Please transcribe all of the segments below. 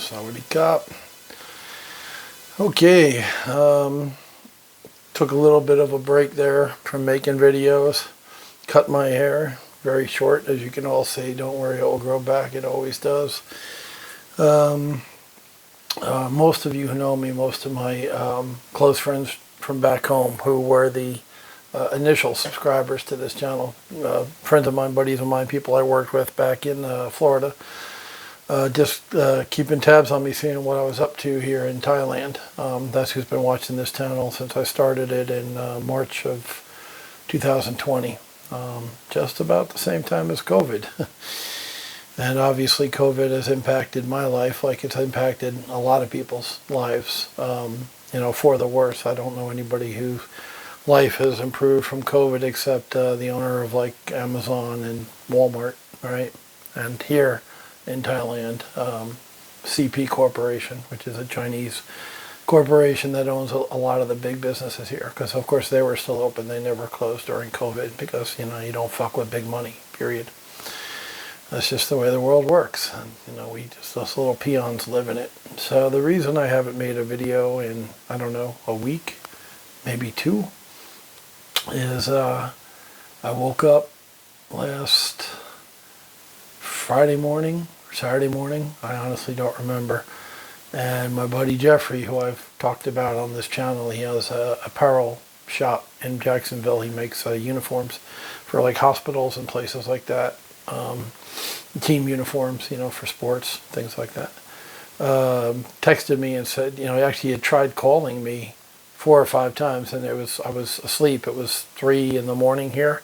Sawadee Cop. Okay, took a little bit of a break there from making videos. Cut my hair very short, as you can all see. Don't worry, it will grow back. It always does. Most of you who know me, most of my close friends from back home who were the initial subscribers to this channel, friends of mine, buddies of mine, people I worked with back in Florida, just keeping tabs on me, seeing what I was up to here in Thailand. That's who's been watching this channel since I started it in March of 2020, just about the same time as COVID. And obviously COVID has impacted my life like it's impacted a lot of people's lives, for the worse. I don't know anybody whose life has improved from COVID except the owner of like Amazon and Walmart, right? And here in Thailand, CP Corporation, which is a Chinese corporation that owns a lot of the big businesses here, because of course they were still open. They never closed during COVID because you don't fuck with big money, period. That's just the way the world works. And, we just, us little peons live in it. So the reason I haven't made a video in, I don't know, a week, maybe two, is I woke up last Friday morning, or Saturday morning, I honestly don't remember. And my buddy Jeffrey, who I've talked about on this channel, he has a apparel shop in Jacksonville. He makes uniforms for like hospitals and places like that. Team uniforms, for sports, things like that. Texted me and said, he actually had tried calling me 4 or 5 times, and I was asleep. It was 3 in the morning here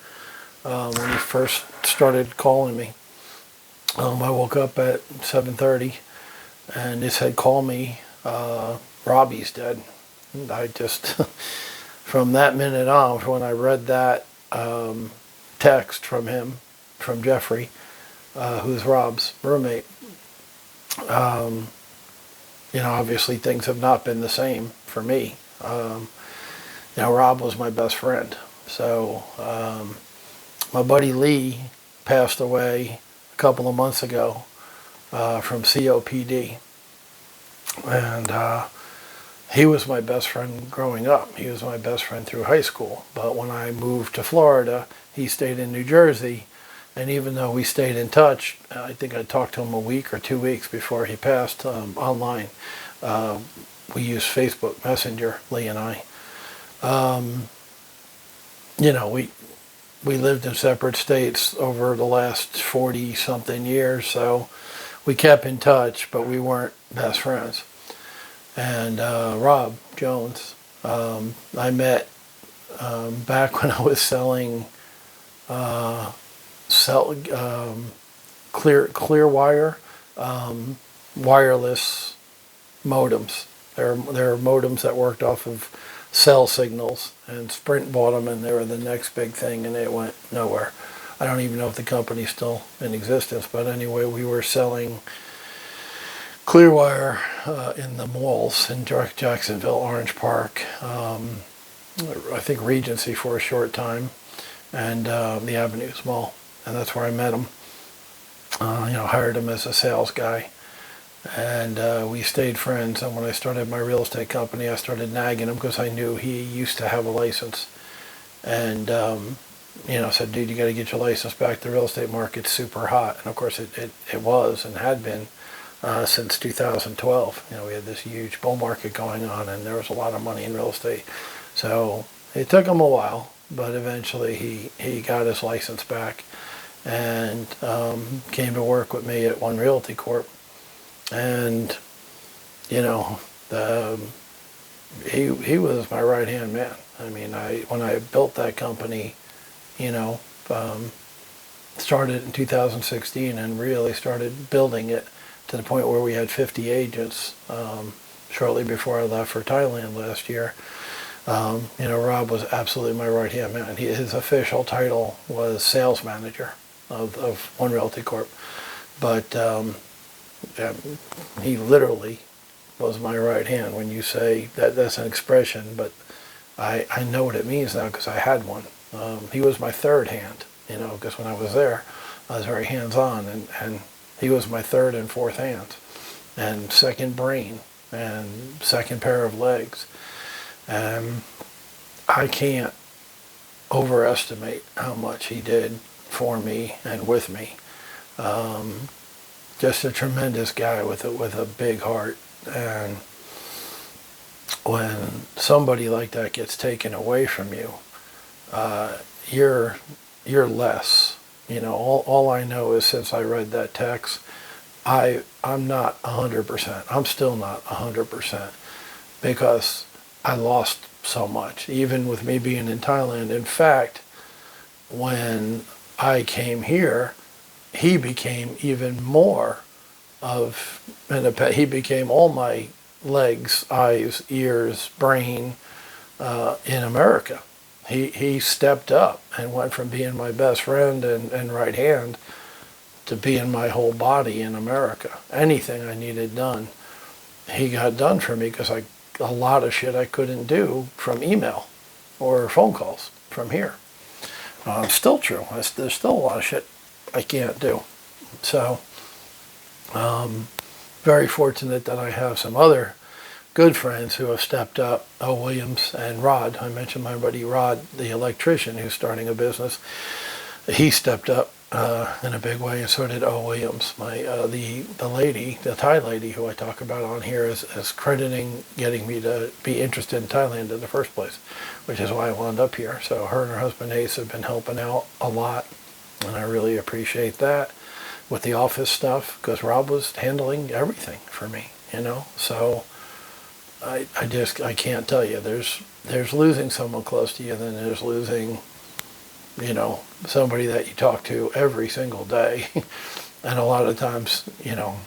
when he first started calling me. I woke up at 7:30, and he said, "Call me. Robbie's dead." And I just, from that minute on, when I read that text from him, from Jeffrey, who's Rob's roommate, obviously things have not been the same for me. Rob was my best friend. So my buddy Lee passed away a couple of months ago from COPD. And he was my best friend growing up. He was my best friend through high school. But when I moved to Florida, he stayed in New Jersey. And even though we stayed in touch, I think I talked to him a week or 2 weeks before he passed online. We used Facebook Messenger, Lee and I. We lived in separate states over the last 40-something years, so we kept in touch, but we weren't best friends. And Rob Jones, I met back when I was selling clear wire wireless modems. They're modems that worked off of cell signals, and Sprint bought them, and they were the next big thing, and it went nowhere. I don't even know if the company's still in existence, but anyway, we were selling clear wire in the malls in Jacksonville, Orange Park, I think Regency for a short time, and the Avenues Mall. And that's where I met him. Hired him as a sales guy. And we stayed friends. And when I started my real estate company, I started nagging him because I knew he used to have a license. And, said, dude, you got to get your license back. The real estate market's super hot. And of course it was and had been since 2012. We had this huge bull market going on, and there was a lot of money in real estate. So it took him a while, but eventually he got his license back and came to work with me at One Realty Corp. And he was my right hand man. I mean, when I built that company, started in 2016 and really started building it to the point where we had 50 agents shortly before I left for Thailand last year. Rob was absolutely my right hand man. His official title was sales manager of One Realty Corp. But he literally was my right hand. When you say that's an expression, but I know what it means now because I had one. He was my third hand, because when I was there, I was very hands-on, and he was my third and fourth hand. and second brain and second pair of legs. And I can't overestimate how much he did for me and with me. Just a tremendous guy with a big heart. And when somebody like that gets taken away from you, you're less. You know, all I know is since I read that text, I'm not 100%. I'm still not 100% because I lost so much, even with me being in Thailand. In fact, when I came here, he became even more of he became all my legs, eyes, ears, brain in America. He stepped up and went from being my best friend and right hand to being my whole body in America. Anything I needed done, he got done for me because a lot of shit I couldn't do from email or phone calls from here. Still true. There's still a lot of shit I can't do. So, very fortunate that I have some other good friends who have stepped up. O. Williams and Rod. I mentioned my buddy Rod, the electrician who's starting a business. He stepped up in a big way, and so did O. Williams. The lady, the Thai lady who I talk about on here is crediting getting me to be interested in Thailand in the first place, which is why I wound up here. So her and her husband Ace have been helping out a lot, and I really appreciate that with the office stuff because Rob was handling everything for me, you know. So I can't tell you. There's losing someone close to you than there's losing, you know, somebody that you talk to every single day. And a lot of times, you know,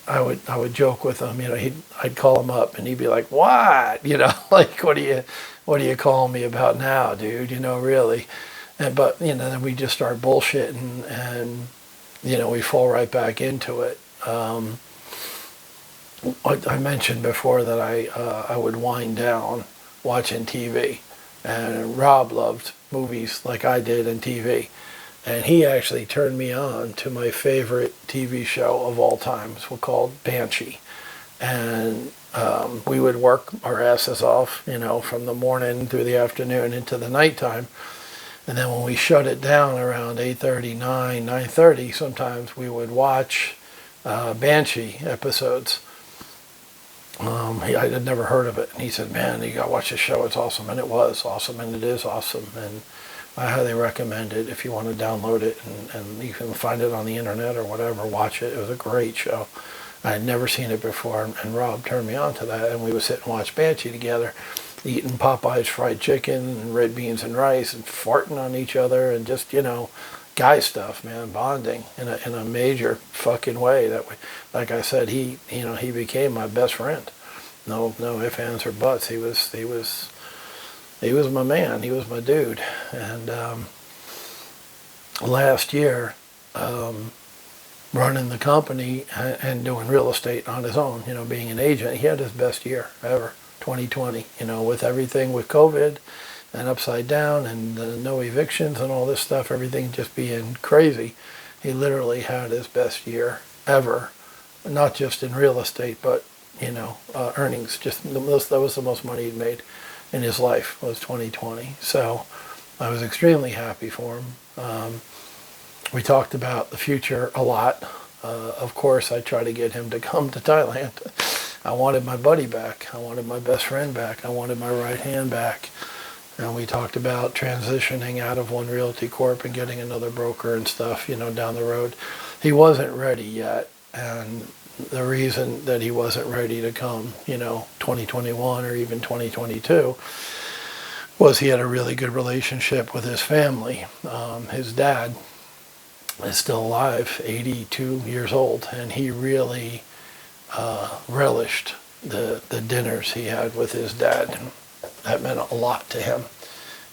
I would joke with him, you know, I'd call him up and he'd be like, "What?" You know, like, what are you calling me about now, dude? You know, really. But, you know, then we just start bullshitting and, you know, we fall right back into it. I mentioned before that I would wind down watching TV, and Rob loved movies like I did and TV, and he actually turned me on to my favorite TV show of all time. It's called Banshee, and we would work our asses off, you know, from the morning through the afternoon into the nighttime. And then when we shut it down around 8:30, 9:30, sometimes we would watch Banshee episodes. I had never heard of it, and he said, "Man, you got to watch this show. It's awesome." And it was awesome, and it is awesome. And I highly recommend it if you want to download it, and you can find it on the internet or whatever. Watch it. It was a great show. I had never seen it before, and Rob turned me on to that, and we would sit and watch Banshee together, eating Popeye's fried chicken and red beans and rice and farting on each other and just, you know, guy stuff, man, bonding in a major fucking way. That we, like I said, he became my best friend. No ifs, ands, or buts. He was my man. He was my dude. And last year, running the company and doing real estate on his own, you know, being an agent, he had his best year ever. 2020, you know, with everything with COVID and upside down and no evictions and all this stuff, everything just being crazy. He literally had his best year ever, not just in real estate, but, you know, earnings. Just that was the most money he'd made in his life was 2020. So I was extremely happy for him. We talked about the future a lot. Of course, I tried to get him to come to Thailand. I wanted my buddy back. I wanted my best friend back. I wanted my right hand back. And we talked about transitioning out of One Realty Corp and getting another broker and stuff, you know, down the road. He wasn't ready yet. And the reason that he wasn't ready to come, you know, 2021 or even 2022 was he had a really good relationship with his family. His dad is still alive, 82 years old, and he really relished the dinners he had with his dad. That meant a lot to him.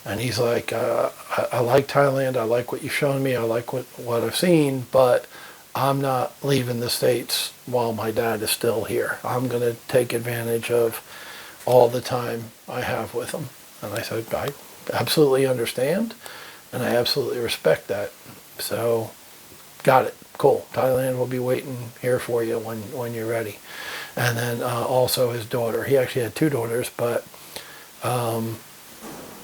And he's like, I like Thailand, I like what you've shown me, I like what I've seen, but I'm not leaving the States while my dad is still here. I'm going to take advantage of all the time I have with him. And I said, I absolutely understand, and I absolutely respect that. So, got it. cool. Thailand will be waiting here for you when you're ready. And then also his daughter. He actually had two daughters, but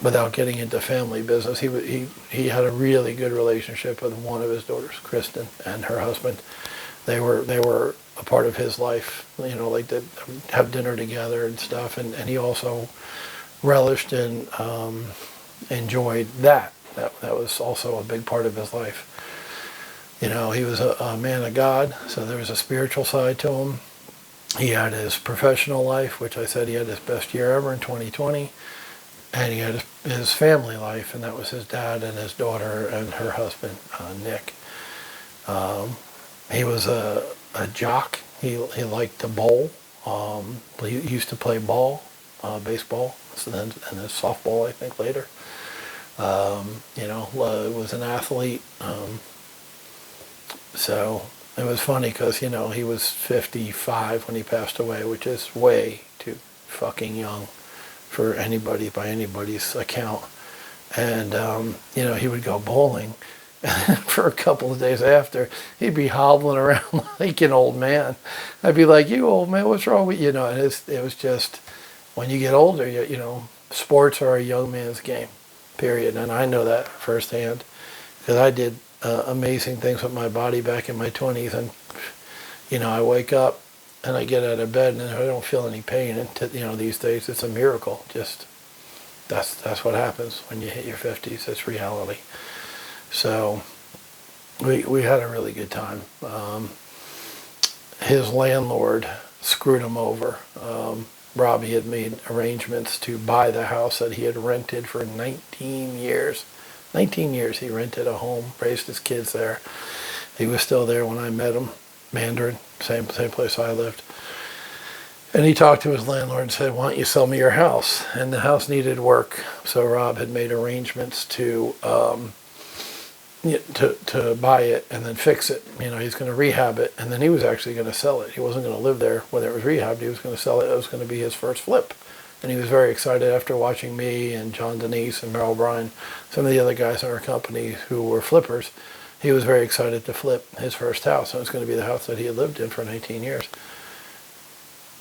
without getting into family business, he had a really good relationship with one of his daughters, Kristen, and her husband. They were a part of his life, like they'd have dinner together and stuff. And he also relished and enjoyed that. That was also a big part of his life. He was a man of God, so there was a spiritual side to him. He had his professional life, which I said he had his best year ever in 2020. And he had his family life, and that was his dad and his daughter and her husband, Nick. He was a jock. He liked to bowl. He used to play ball, baseball, and then softball, I think, later. Was an athlete. So it was funny because, he was 55 when he passed away, which is way too fucking young for anybody, by anybody's account. And, he would go bowling. And for a couple of days after, he'd be hobbling around like an old man. I'd be like, you old man, what's wrong with you? And it was just, when you get older, sports are a young man's game, period. And I know that firsthand because I did amazing things with my body back in my 20s. And, I wake up and I get out of bed and I don't feel any pain. And, these days it's a miracle. Just, that's what happens when you hit your 50s. It's reality. So we had a really good time. His landlord screwed him over. Robbie had made arrangements to buy the house that he had rented for 19 years. 19 years he rented a home, raised his kids there. He was still there when I met him, Mandarin, same place I lived. And he talked to his landlord and said, why don't you sell me your house? And the house needed work. So Rob had made arrangements to buy it and then fix it. He's going to rehab it, and then he was actually going to sell it. He wasn't going to live there when it was rehabbed. He was going to sell it. It was going to be his first flip. And he was very excited after watching me and John Denise and Merrill Bryan, some of the other guys in our company who were flippers. He was very excited to flip his first house. And it was going to be the house that he had lived in for 19 years.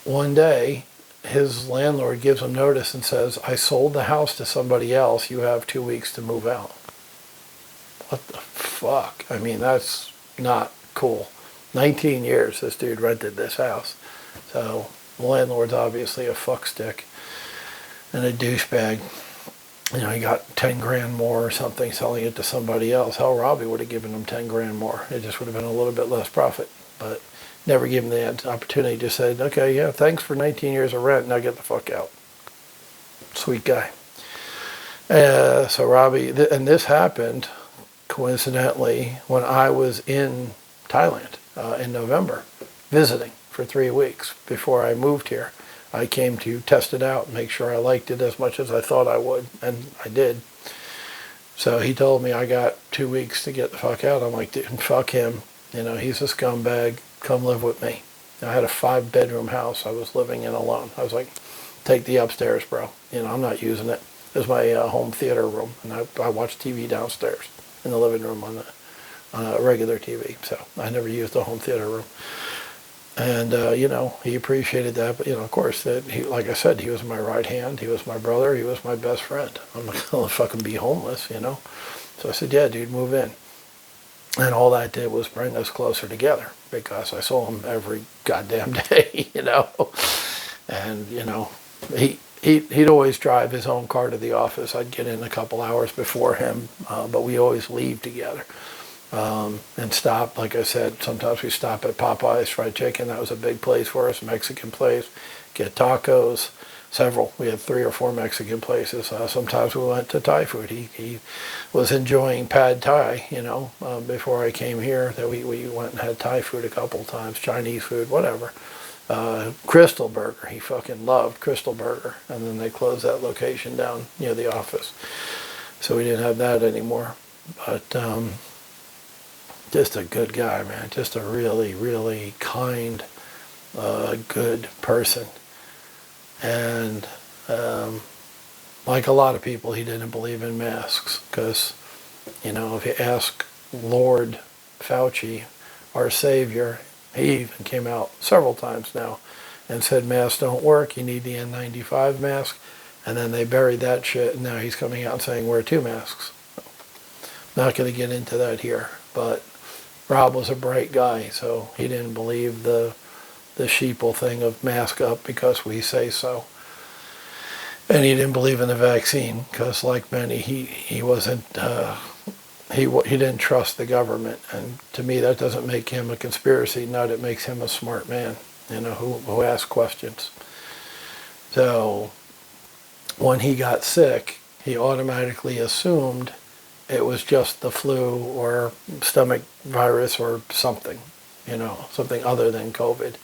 One day, his landlord gives him notice and says, I sold the house to somebody else. You have 2 weeks to move out. What the fuck? I mean, that's not cool. 19 years this dude rented this house. So the landlord's obviously a fuckstick and a douchebag. He got 10 grand more or something selling it to somebody else. Hell, Robbie would have given him 10 grand more. It just would have been a little bit less profit. But never gave him the opportunity. Just said, okay, yeah, thanks for 19 years of rent. Now get the fuck out. Sweet guy. So Robbie, and this happened coincidentally when I was in Thailand in November, visiting for 3 weeks before I moved here. I came to test it out and make sure I liked it as much as I thought I would, and I did. So he told me I got 2 weeks to get the fuck out. I'm like, dude, fuck him. He's a scumbag. Come live with me. I had a 5-bedroom house I was living in alone. I was like, take the upstairs, bro. I'm not using it. It was my home theater room, and I watched TV downstairs in the living room on a regular TV. So I never used the home theater room. And, he appreciated that. But, of course, like I said, he was my right hand. He was my brother. He was my best friend. I'm not going to fucking be homeless, So I said, yeah, dude, move in. And all that did was bring us closer together because I saw him every goddamn day, And, he'd always drive his own car to the office. I'd get in a couple hours before him, but we always leave together. And stop, like I said, sometimes we stop at Popeye's Fried Chicken. That was a big place for us, Mexican place. Get tacos, several. We had 3 or 4 Mexican places. Sometimes we went to Thai food. He was enjoying pad Thai, before I came here. That we went and had Thai food a couple of times, Chinese food, whatever. Crystal Burger, he fucking loved Crystal Burger. And then they closed that location down near the office. So we didn't have that anymore. But just a good guy, man. Just a really, really kind, good person. And like a lot of people, he didn't believe in masks because, if you ask Lord Fauci our savior. He even came out several times now and said masks don't work, you need the N95 mask. And then they buried that shit, and now he's coming out and saying wear 2 masks. Not going to get into that here, but Rob was a bright guy, so he didn't believe the sheeple thing of mask up because we say so. And he didn't believe in the vaccine because, like many, he wasn't he didn't trust the government. And to me, that doesn't make him a conspiracy nut. It makes him a smart man, who asks questions. So when he got sick, he automatically assumed it was just the flu or stomach virus or something, something other than COVID.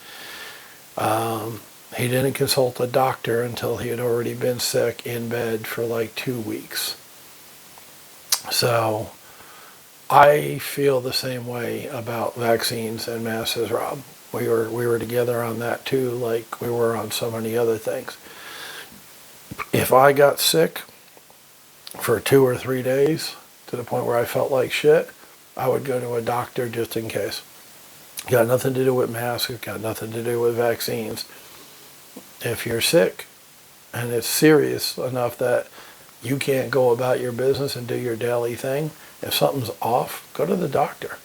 He didn't consult a doctor until he had already been sick in bed for like 2 weeks. So I feel the same way about vaccines and masks as Rob. We were together on that too, like we were on so many other things. If I got sick for 2 or 3 days to the point where I felt like shit, I would go to a doctor just in case. Got nothing to do with masks, got nothing to do with vaccines. If you're sick and it's serious enough that you can't go about your business and do your daily thing, if something's off, go to the doctor,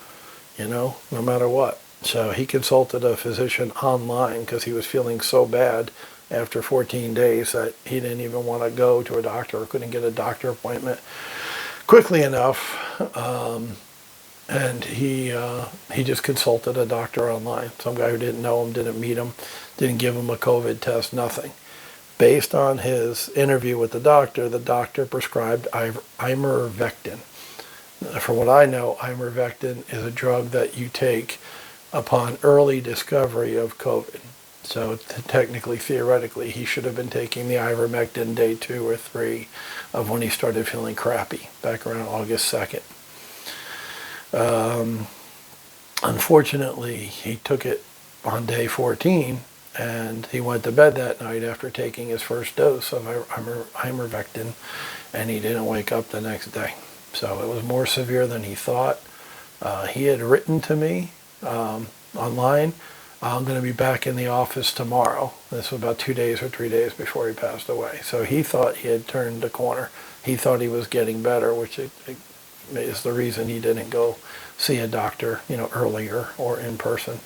no matter what. So he consulted a physician online because he was feeling so bad after 14 days that he didn't even want to go to a doctor or couldn't get a doctor appointment quickly enough. And he just consulted a doctor online, some guy who didn't know him, didn't meet him, didn't give him a COVID test, nothing. Based on his interview with the doctor prescribed Imervectin. From what I know, Imervectin is a drug that you take upon early discovery of COVID. So technically, theoretically, he should have been taking the ivermectin day 2 or 3 of when he started feeling crappy, back around August 2nd. Unfortunately, he took it on day 14, and he went to bed that night after taking his first dose of ivermectin, and he didn't wake up the next day. So it was more severe than he thought. He had written to me online, I'm going to be back in the office tomorrow. This was about 2 days or 3 days before he passed away. So he thought he had turned the corner. He thought he was getting better, which is the reason he didn't go see a doctor, earlier or in person.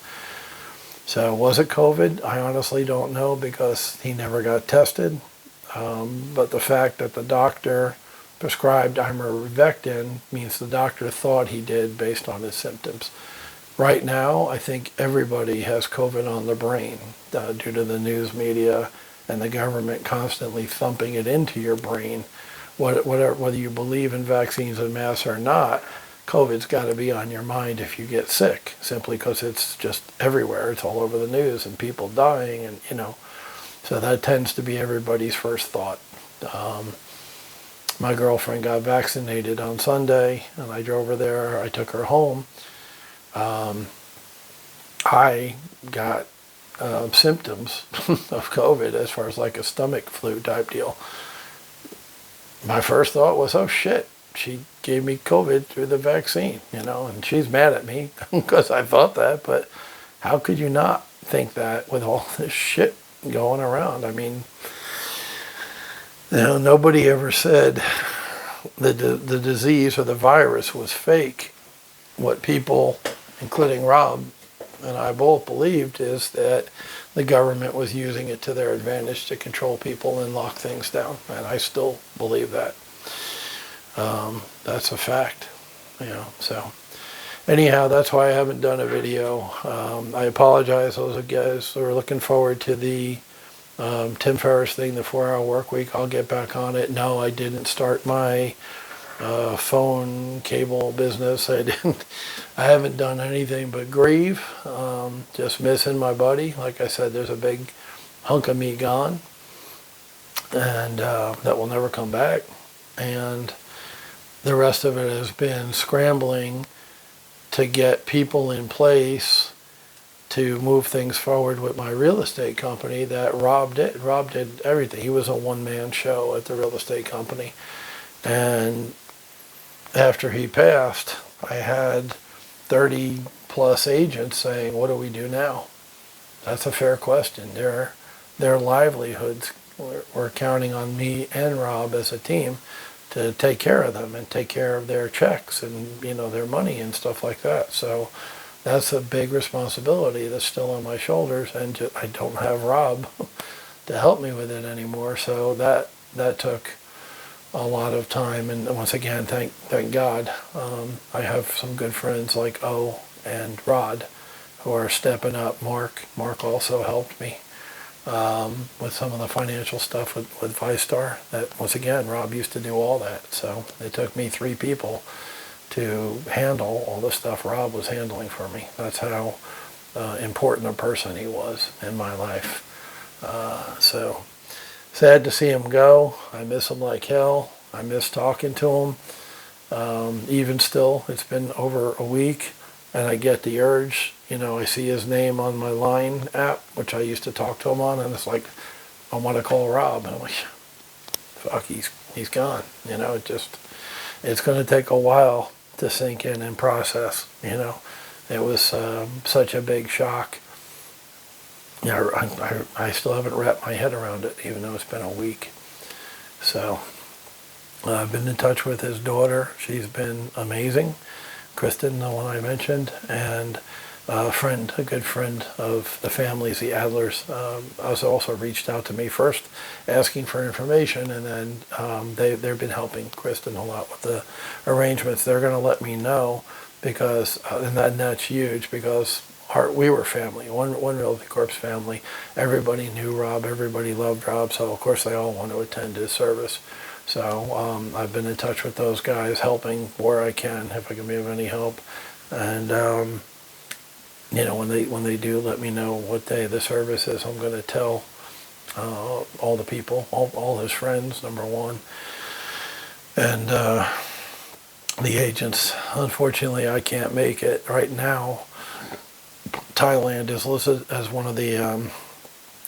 So was it COVID? I honestly don't know because he never got tested. But the fact that the doctor prescribed Imervectin means the doctor thought he did based on his symptoms. Right now, I think everybody has COVID on the brain due to the news media and the government constantly thumping it into your brain. Whether you believe in vaccines and masks or not, COVID's got to be on your mind if you get sick, simply because it's just everywhere. It's all over the news and people dying, and so that tends to be everybody's first thought. My girlfriend got vaccinated on Sunday, and I drove her there. I took her home. I got symptoms of COVID as far as like a stomach flu type deal. My first thought was, oh shit, she gave me COVID through the vaccine, and she's mad at me because I thought that, but how could you not think that with all this shit going around? I mean, nobody ever said the disease or the virus was fake. What people, including Rob and I both believed, is that the government was using it to their advantage to control people and lock things down. And I still believe that. That's a fact, so anyhow, that's why I haven't done a video. I apologize, those of you guys who are looking forward to the Tim Ferriss thing, the 4-hour work week. I'll get back on it. No, I didn't start my phone cable business. I haven't done anything but grieve, just missing my buddy. Like I said, there's a big hunk of me gone, and that will never come back. And the rest of it has been scrambling to get people in place to move things forward with my real estate company that Rob did. Rob did everything. He was a one-man show at the real estate company. And after he passed, I had 30 plus agents saying, what do we do now? That's a fair question. Their livelihoods were counting on me and Rob as a team to take care of them and take care of their checks and, you know, their money and stuff like that. So that's a big responsibility that's still on my shoulders, and I don't have Rob to help me with it anymore. So that took a lot of time, and once again, thank God, I have some good friends like O and Rod who are stepping up. Mark also helped me with some of the financial stuff with ViStar. That, once again, Rob used to do all that. So it took me 3 people to handle all the stuff Rob was handling for me. That's how important a person he was in my life. So sad to see him go. I miss him like hell. I miss talking to him. Even still, it's been over a week, and I get the urge. You know, I see his name on my Line app, which I used to talk to him on, and it's like, I want to call Rob. And I'm like, fuck, he's gone. You know, it's going to take a while to sink in and process. You know, it was such a big shock. Yeah, I still haven't wrapped my head around it, even though it's been a week. So I've been in touch with his daughter. She's been amazing. Kristen, the one I mentioned, and a good friend of the families, the Adlers, has also reached out to me first asking for information, and then they've been helping Kristen a lot with the arrangements. They're going to let me know because, and that's huge, because we were family, one Realty Corp's family. Everybody knew Rob, everybody loved Rob, so of course they all want to attend his service. So I've been in touch with those guys, helping where I can, if I can be of any help. And you know, when they do let me know what day the service is, I'm going to tell all the people, all his friends, number one, and the agents. Unfortunately, I can't make it right now. Thailand is listed as one of the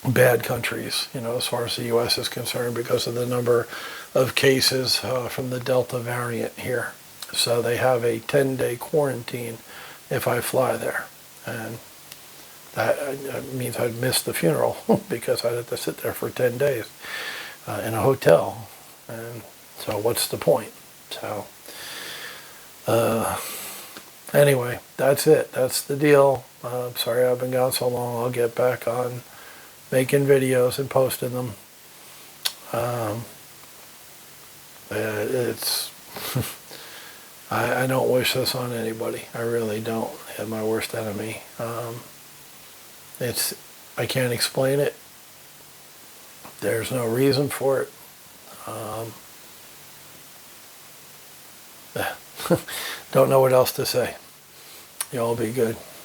bad countries, you know, as far as the U.S. is concerned, because of the number of cases from the Delta variant here. So they have a 10-day quarantine if I fly there. And that means I'd miss the funeral because I'd have to sit there for 10 days in a hotel. And so what's the point? So anyway, that's it. That's the deal. Sorry I've been gone so long. I'll get back on making videos and posting them. It's I don't wish this on anybody. I really don't. They're my worst enemy. I can't explain it. There's no reason for it. Don't know what else to say. You all be good.